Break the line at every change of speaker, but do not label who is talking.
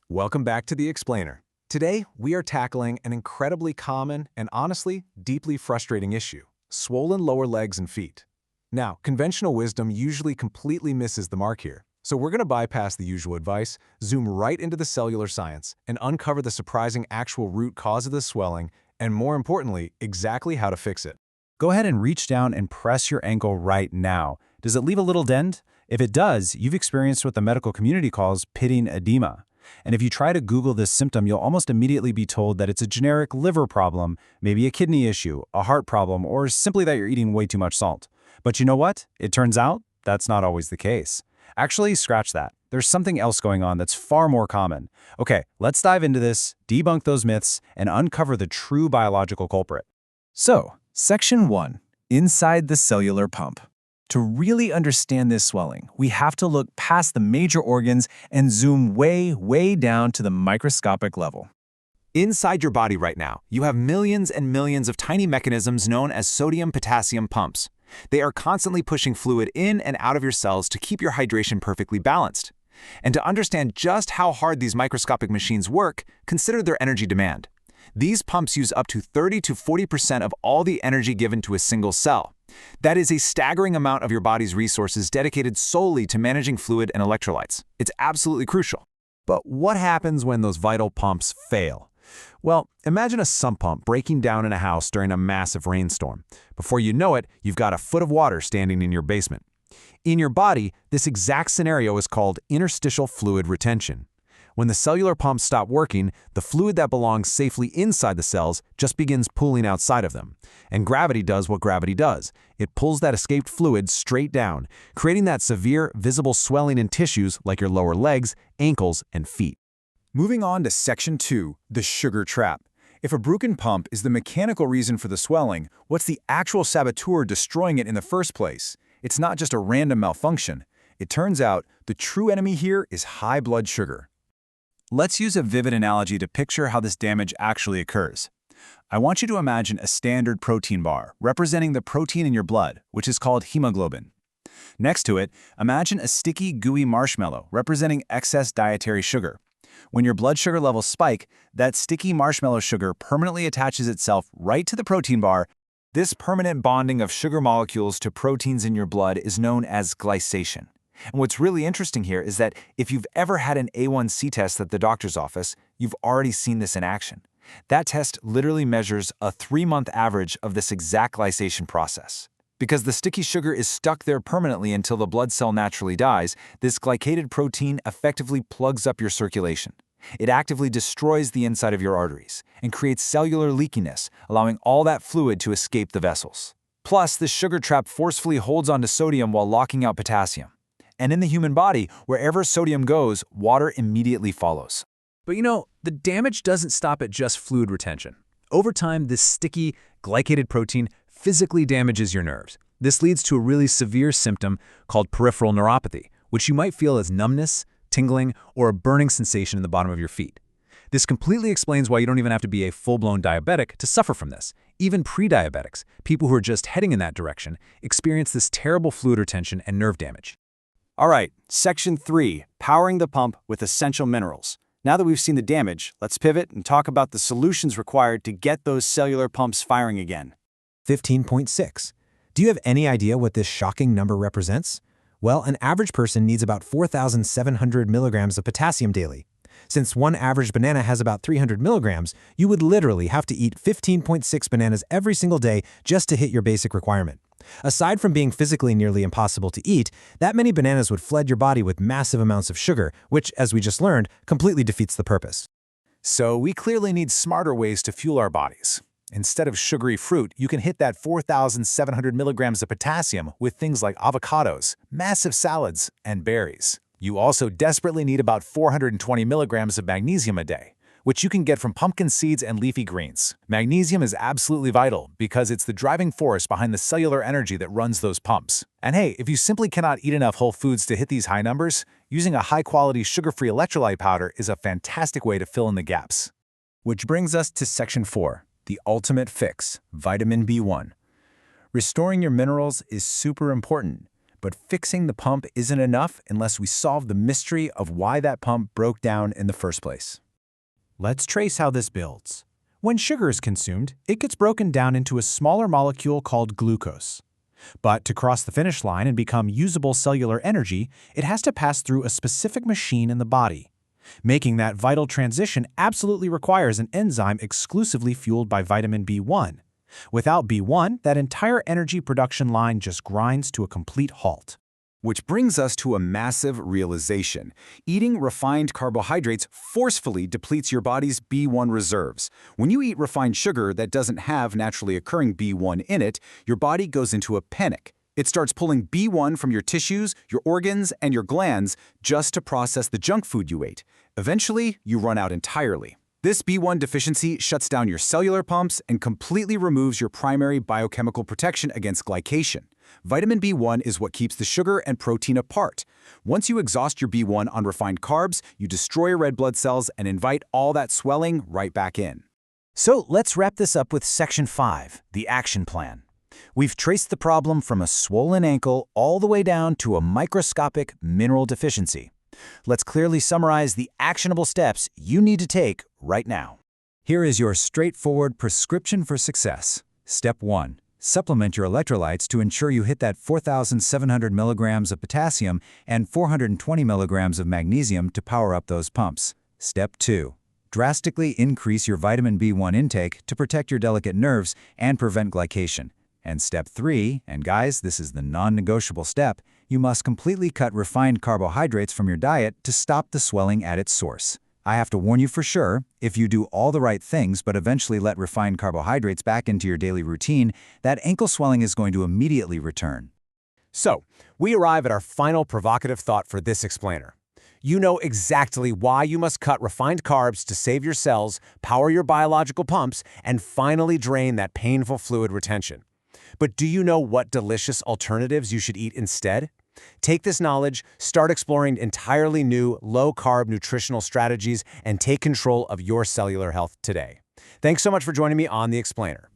Welcome back to The Explainer. Today, we are tackling an incredibly common and honestly, deeply frustrating issue: swollen lower legs and feet. Now, conventional wisdom usually completely misses the mark here, so we're going to bypass the usual advice, zoom right into the cellular science, and uncover the surprising actual root cause of the swelling, and more importantly, exactly how to fix it.
Go ahead and reach down and press your ankle right now. Does it leave a little dent? If it does, you've experienced what the medical community calls pitting edema. And if you try to Google this symptom, you'll almost immediately be told that it's a generic liver problem, maybe a kidney issue, a heart problem, or simply that you're eating way too much salt. But you know what? It turns out that's not always the case. Actually, scratch that. There's something else going on that's far more common. Okay, let's dive into this, debunk those myths, and uncover the true biological culprit. So, Section 1. Inside the cellular pump. To really understand this swelling, we have to look past the major organs and zoom way down to the microscopic level.
Inside your body right now, you have millions and millions of tiny mechanisms known as sodium-potassium pumps. They are constantly pushing fluid in and out of your cells to keep your hydration perfectly balanced. And to understand just how hard these microscopic machines work, consider their energy demand. These pumps use up to 30 to 40% of all the energy given to a single cell. That is a staggering amount of your body's resources dedicated solely to managing fluid and electrolytes. It's absolutely crucial.
But what happens when those vital pumps fail? Well, imagine a sump pump breaking down in a house during a massive rainstorm. Before you know it, you've got a foot of water standing in your basement. In your body, this exact scenario is called interstitial fluid retention. When the cellular pumps stop working, the fluid that belongs safely inside the cells just begins pooling outside of them. And gravity does what gravity does. It pulls that escaped fluid straight down, creating that severe, visible swelling in tissues like your lower legs, ankles, and feet.
Moving on to Section 2, the sugar trap. If a broken pump is the mechanical reason for the swelling, what's the actual saboteur destroying it in the first place? It's not just a random malfunction. It turns out the true enemy here is high blood sugar. Let's use a vivid analogy to picture how this damage actually occurs. I want you to imagine a standard protein bar representing the protein in your blood, which is called hemoglobin. Next to it, imagine a sticky, gooey marshmallow representing excess dietary sugar. When your blood sugar levels spike, that sticky marshmallow sugar permanently attaches itself right to the protein bar. This permanent bonding of sugar molecules to proteins in your blood is known as glycation. And what's really interesting here is that if you've ever had an A1C test at the doctor's office, you've already seen this in action. That test literally measures a 3-month average of this exact glycation process. Because the sticky sugar is stuck there permanently until the blood cell naturally dies, this glycated protein effectively plugs up your circulation. It actively destroys the inside of your arteries and creates cellular leakiness, allowing all that fluid to escape the vessels. Plus, the sugar trap forcefully holds onto sodium while locking out potassium. And in the human body, wherever sodium goes, water immediately follows.
But the damage doesn't stop at just fluid retention. Over time, this sticky, glycated protein physically damages your nerves. This leads to a really severe symptom called peripheral neuropathy, which you might feel as numbness, tingling, or a burning sensation in the bottom of your feet. This completely explains why you don't even have to be a full-blown diabetic to suffer from this. Even pre-diabetics, people who are just heading in that direction, experience this terrible fluid retention and nerve damage.
All right, Section 3, powering the pump with essential minerals. Now that we've seen the damage, let's pivot and talk about the solutions required to get those cellular pumps firing again.
15.6. Do you have any idea what this shocking number represents? Well, an average person needs about 4,700 milligrams of potassium daily. Since one average banana has about 300 milligrams, you would literally have to eat 15.6 bananas every single day just to hit your basic requirement. Aside from being physically nearly impossible to eat, that many bananas would flood your body with massive amounts of sugar, which, as we just learned, completely defeats the purpose.
So we clearly need smarter ways to fuel our bodies. Instead of sugary fruit, you can hit that 4,700 milligrams of potassium with things like avocados, massive salads, and berries. You also desperately need about 420 milligrams of magnesium a day, which you can get from pumpkin seeds and leafy greens. Magnesium is absolutely vital because it's the driving force behind the cellular energy that runs those pumps. And hey, if you simply cannot eat enough whole foods to hit these high numbers, using a high-quality sugar-free electrolyte powder is a fantastic way to fill in the gaps. Which brings us to Section 4, the ultimate fix, vitamin B1. Restoring your minerals is super important, but fixing the pump isn't enough unless we solve the mystery of why that pump broke down in the first place.
Let's trace how this builds. When sugar is consumed, it gets broken down into a smaller molecule called glucose. But to cross the finish line and become usable cellular energy, it has to pass through a specific machine in the body. Making that vital transition absolutely requires an enzyme exclusively fueled by vitamin B1. Without B1, that entire energy production line just grinds to a complete halt.
Which brings us to a massive realization. Eating refined carbohydrates forcefully depletes your body's B1 reserves. When you eat refined sugar that doesn't have naturally occurring B1 in it, your body goes into a panic. It starts pulling B1 from your tissues, your organs, and your glands just to process the junk food you ate. Eventually, you run out entirely. This B1 deficiency shuts down your cellular pumps and completely removes your primary biochemical protection against glycation. Vitamin B1 is what keeps the sugar and protein apart. Once you exhaust your B1 on refined carbs, you destroy red blood cells and invite all that swelling right back in.
So let's wrap this up with Section 5, the action plan. We've traced the problem from a swollen ankle all the way down to a microscopic mineral deficiency. Let's clearly summarize the actionable steps you need to take right now.
Here is your straightforward prescription for success. Step 1. Supplement your electrolytes to ensure you hit that 4,700 milligrams of potassium and 420 milligrams of magnesium to power up those pumps. Step 2. Drastically increase your vitamin B1 intake to protect your delicate nerves and prevent glycation. And step 3, and guys, this is the non-negotiable step, you must completely cut refined carbohydrates from your diet to stop the swelling at its source. I have to warn you for sure, if you do all the right things but eventually let refined carbohydrates back into your daily routine, that ankle swelling is going to immediately return.
So, we arrive at our final provocative thought for this explainer. You know exactly why you must cut refined carbs to save your cells, power your biological pumps, and finally drain that painful fluid retention. But do you know what delicious alternatives you should eat instead? Take this knowledge, start exploring entirely new, low-carb nutritional strategies, and take control of your cellular health today. Thanks so much for joining me on The Explainer.